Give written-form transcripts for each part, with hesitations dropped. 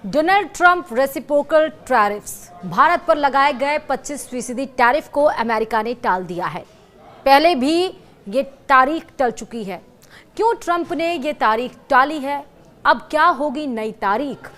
Donald Trump reciprocal tariffs, Bharat पर लगाए गए 25% टैरिफ को अमेरिका ने टाल दिया है। पहले भी ये तारीख टल चुकी है। क्यों ट्रंप ने ये तारीख टाली है? अब क्या होगी नई तारीख?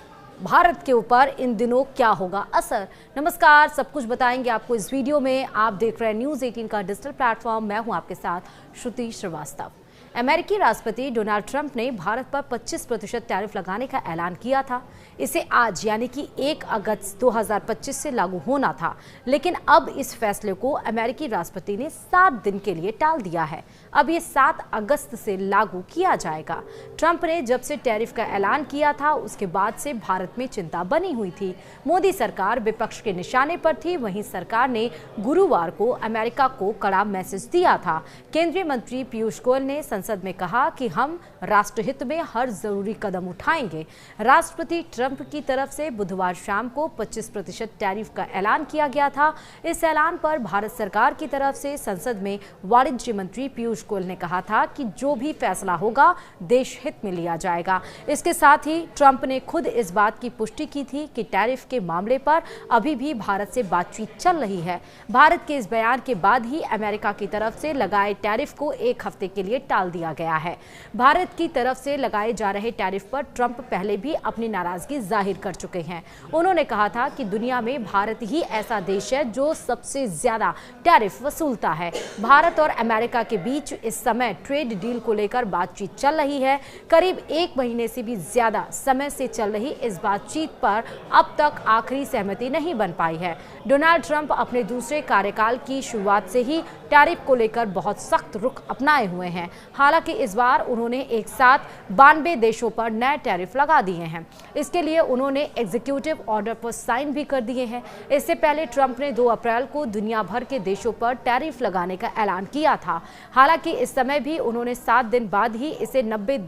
भारत के ऊपर इन दिनों क्या होगा असर? नमस्कार, सब कुछ बताएंगे आपको इस वीडियो में। आप देख रहे हैं न्यूज़ 18 का डिजिटल प्लेटफॉर्म। मैं हूं आपके साथ श्रुति श्रीवास्तव। अमेरिकी राष्ट्रपति डोनाल्ड ट्रंप ने भारत पर 25% टैरिफ लगाने का ऐलान किया था। इसे आज यानी कि 1 अगस्त 2025 से लागू होना था, लेकिन अब इस फैसले को अमेरिकी राष्ट्रपति ने 7 दिन के लिए टाल दिया है। अब ये 7 अगस्त से लागू किया जाएगा। ट्रंप ने जब से टैरिफ का ऐलान किया था, उसके बाद से भारत में चिंता बनी हुई थी। मोदी सरकार विपक्ष के निशाने पर थी। वहीं सरकार ने गुरुवार को अमेरिका को कड़ा मैसेज दिया था। केंद्रीय मंत्री पीयूष गोयल ने संसद में कहा कि हम राष्ट्रहित में हर जरूरी कदम उठाएंगे। राष्ट्रपति ट्रंप की तरफ से बुधवार शाम को 25% टैरिफ का ऐलान किया गया था। इस ऐलान पर भारत सरकार की तरफ से संसद में वाणिज्य मंत्री पीयूष गोयल ने कहा था कि जो भी फैसला होगा देश हित में लिया जाएगा। इसके साथ ही ट्रंप ने खुद इस बात की पुष्टि की थी कि टैरिफ के मामले पर अभी भी भारत से बातचीत चल रही है। भारत के इस बयान के बाद ही अमेरिका की तरफ से लगाए टैरिफ को 1 हफ्ते के लिए टाल दिया गया है। भारत की तरफ से लगाए जा रहे टैरिफ पर ट्रंप पहले भी अपनी नाराजगी जाहिर कर चुके हैं। उन्होंने कहा था कि दुनिया में भारत ही ऐसा देश है जो सबसे ज्यादा टैरिफ वसूलता है। भारत और अमेरिका के बीच इस समय ट्रेड डील को लेकर बातचीत चल रही है। करीब 1 महीने से भी ज्यादा समय से चल रही इस बातचीत पर अब तक आखिरी सहमति नहीं बन पाई है। डोनाल्ड ट्रंप अपने दूसरे कार्यकाल की शुरुआत से ही टैरिफ को लेकर बहुत सख्त रुख अपनाए हुए हैं। हालांकि इस बार उन्होंने एक साथ 92 देशों पर नए टैरिफ लगा दिए हैं। इसके लिए उन्होंने एग्जीक्यूटिव ऑर्डर पर साइन भी कर दिए हैं। इससे पहले ट्रंप ने 2 अप्रैल को दुनिया भर के देशों पर टैरिफ लगाने का ऐलान किया था। हालांकि इस समय भी उन्होंने 7 दिन बाद ही इसे 90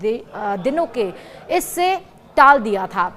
दिनों के इससे टाल दिया था।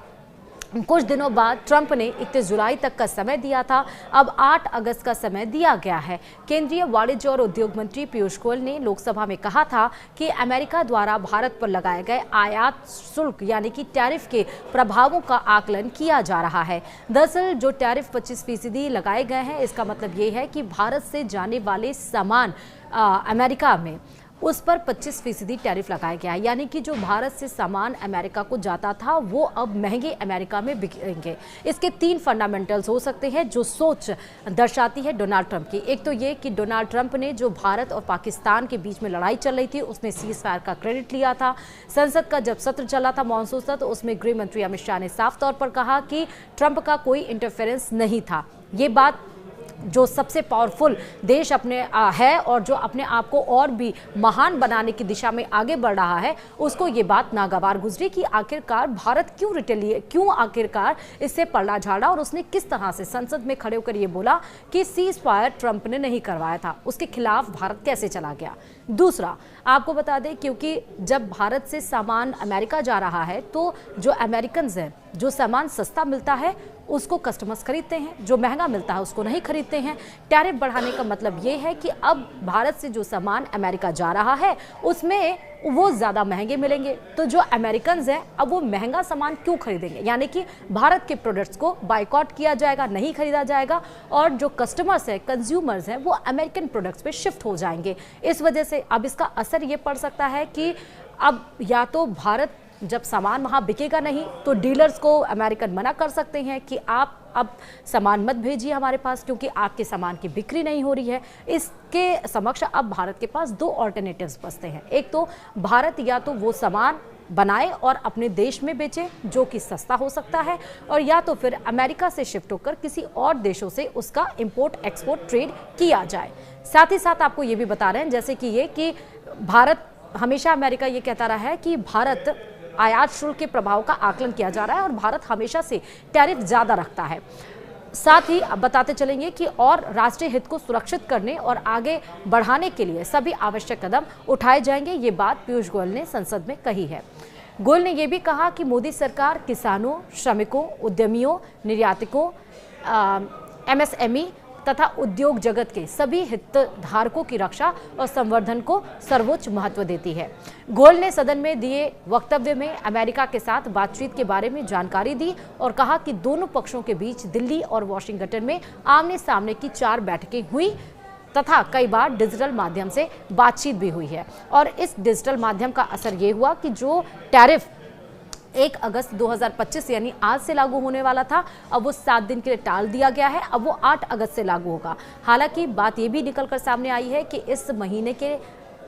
कुछ दिनों बाद ट्रंप ने 31 जुलाई तक का समय दिया था। अब 8 अगस्त का समय दिया गया है। केंद्रीय वाणिज्य और उद्योग मंत्री पीयूष गोयल ने लोकसभा में कहा था कि अमेरिका द्वारा भारत पर लगाए गए आयात शुल्क यानी कि टैरिफ के प्रभावों का आकलन किया जा रहा है। दरअसल जो टैरिफ 25% लगाए गए हैं, इसका मतलब ये है कि भारत से जाने वाले सामान अमेरिका में उस पर 25% टैरिफ लगाया गया है। यानी कि जो भारत से सामान अमेरिका को जाता था वो अब महंगे अमेरिका में बिकेंगे। इसके 3 फंडामेंटल्स हो सकते हैं जो सोच दर्शाती है डोनाल्ड ट्रंप की। एक तो ये कि डोनाल्ड ट्रंप ने जो भारत और पाकिस्तान के बीच में लड़ाई चल रही थी उसमें सीज फायर का क्रेडिट लिया था। संसद का जब सत्र चला था मॉनसून सत्र, उसमें गृह मंत्री अमित शाह ने साफ तौर पर कहा कि ट्रंप का कोई इंटरफेरेंस नहीं था। ये बात जो सबसे पावरफुल देश अपने है और जो अपने आप को और भी महान बनाने की दिशा में आगे बढ़ रहा है, उसको ये बात नागवार गुजरी कि आखिरकार भारत क्यों आखिरकार इससे पलड़ा झाड़ा और उसने किस तरह से संसद में खड़े होकर ये बोला कि सीज फायर ट्रंप ने नहीं करवाया था, उसके खिलाफ भारत कैसे चला गया। दूसरा, आपको बता दें क्योंकि जब भारत से सामान अमेरिका जा रहा है तो जो अमेरिकन हैं, जो सामान सस्ता मिलता है उसको कस्टमर्स खरीदते हैं, जो महंगा मिलता है उसको नहीं खरीदते हैं। टैरिफ बढ़ाने का मतलब ये है कि अब भारत से जो सामान अमेरिका जा रहा है उसमें वो ज़्यादा महंगे मिलेंगे। तो जो अमेरिकन्स हैं अब वो महंगा सामान क्यों खरीदेंगे, यानी कि भारत के प्रोडक्ट्स को बायकॉट किया जाएगा, नहीं खरीदा जाएगा और जो कस्टमर्स हैं, कंज्यूमर्स हैं, वो अमेरिकन प्रोडक्ट्स पे शिफ्ट हो जाएंगे। इस वजह से अब इसका असर ये पड़ सकता है कि अब या तो भारत जब सामान वहाँ बिकेगा नहीं तो डीलर्स को अमेरिकन मना कर सकते हैं कि आप अब सामान मत भेजिए हमारे पास क्योंकि आपके सामान की बिक्री नहीं हो रही है। इसके समक्ष अब भारत के पास 2 ऑल्टरनेटिव्स बचते हैं। एक तो भारत या तो वो सामान बनाए और अपने देश में बेचे जो कि सस्ता हो सकता है, और या तो फिर अमेरिका से शिफ्ट होकर किसी और देशों से उसका इंपोर्ट एक्सपोर्ट ट्रेड किया जाए। साथ ही साथ आपको ये भी बता रहे हैं जैसे कि ये कि भारत हमेशा अमेरिका ये कहता रहा है कि भारत आयात शुल्क के प्रभाव का आकलन किया जा रहा है और भारत हमेशा से टैरिफ ज़्यादा रखता है। साथ ही अब बताते चलेंगे कि और राष्ट्रीय हित को सुरक्षित करने और आगे बढ़ाने के लिए सभी आवश्यक कदम उठाए जाएंगे। ये बात पीयूष गोयल ने संसद में कही है। गोयल ने यह भी कहा कि मोदी सरकार किसानों, श्रमिकों, उद्यमियों, निर्यातकों, MSME तथा उद्योग जगत के सभी हितधारकों की रक्षा और संवर्धन को सर्वोच्च महत्व देती है। गोयल ने सदन में दिए वक्तव्य में अमेरिका के साथ बातचीत के बारे में जानकारी दी और कहा कि दोनों पक्षों के बीच दिल्ली और वॉशिंगटन में आमने सामने की 4 बैठकें हुई तथा कई बार डिजिटल माध्यम से बातचीत भी हुई है। और इस डिजिटल माध्यम का असर ये हुआ कि जो टैरिफ 1 अगस्त 2025 यानी आज से लागू होने वाला था, अब वो 7 दिन के लिए टाल दिया गया है। अब वो 8 अगस्त से लागू होगा। हालांकि बात ये भी निकलकर सामने आई है कि इस महीने के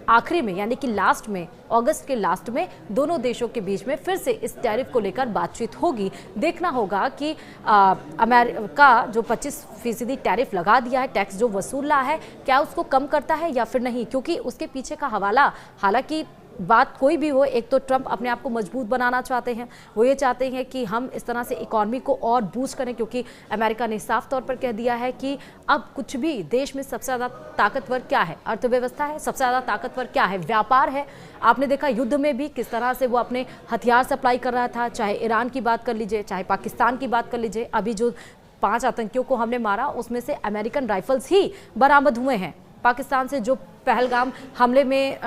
आखिरी में यानी कि लास्ट में, अगस्त के लास्ट में दोनों देशों के बीच में फिर से इस टैरिफ को लेकर बातचीत होगी। देखना होगा कि अमेरिका जो 25% टैरिफ लगा दिया है, टैक्स जो वसूल रहा है, क्या उसको कम करता है या फिर नहीं, क्योंकि उसके पीछे का हवाला, हालांकि बात कोई भी हो, एक तो ट्रंप अपने आप को मजबूत बनाना चाहते हैं। वो ये चाहते हैं कि हम इस तरह से इकॉनमी को और बूस्ट करें, क्योंकि अमेरिका ने साफ तौर पर कह दिया है कि अब कुछ भी देश में सबसे ज़्यादा ताकतवर क्या है, अर्थव्यवस्था है। सबसे ज़्यादा ताकतवर क्या है, व्यापार है। आपने देखा युद्ध में भी किस तरह से वो अपने हथियार सप्लाई कर रहा था, चाहे ईरान की बात कर लीजिए, चाहे पाकिस्तान की बात कर लीजिए। अभी जो 5 आतंकियों को हमने मारा, उसमें से अमेरिकन राइफल्स ही बरामद हुए हैं पाकिस्तान से, जो पहलगाम हमले में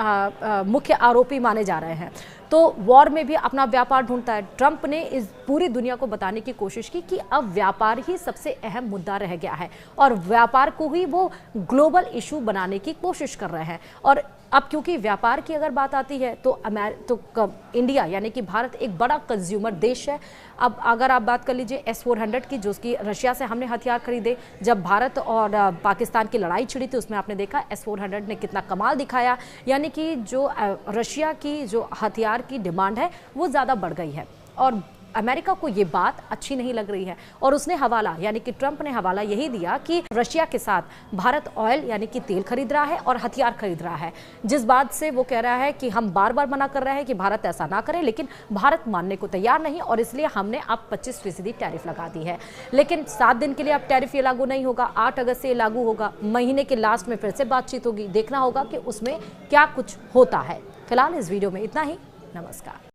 मुख्य आरोपी माने जा रहे हैं। तो वॉर में भी अपना व्यापार ढूंढता है। ट्रंप ने इस पूरी दुनिया को बताने की कोशिश की कि अब व्यापार ही सबसे अहम मुद्दा रह गया है और व्यापार को ही वो ग्लोबल इशू बनाने की कोशिश कर रहे हैं। और अब क्योंकि व्यापार की अगर बात आती है तो इंडिया यानी कि भारत एक बड़ा कंज्यूमर देश है। अब अगर आप बात कर लीजिए S-400 की, जो कि रशिया से हमने हथियार खरीदे, जब भारत और पाकिस्तान की लड़ाई छिड़ी थी उसमें आपने देखा S-400 ने कितना कमाल दिखाया। यानी कि जो रशिया की जो हथियार की डिमांड है वो ज़्यादा बढ़ गई है और अमेरिका को ये बात अच्छी नहीं लग रही है। और उसने हवाला यानी कि ट्रंप ने हवाला यही दिया कि रशिया के साथ भारत ऑयल यानी कि तेल खरीद रहा है और हथियार खरीद रहा है, जिस बात से वो कह रहा है कि हम बार बार मना कर रहे हैं कि भारत ऐसा ना करे, लेकिन भारत मानने को तैयार नहीं और इसलिए हमने अब 25% टैरिफ लगा दी है। लेकिन 7 दिन के लिए अब टैरिफ ये लागू नहीं होगा, 8 अगस्त से ये लागू होगा। महीने के लास्ट में फिर से बातचीत होगी, देखना होगा कि उसमें क्या कुछ होता है। फिलहाल इस वीडियो में इतना ही। नमस्कार।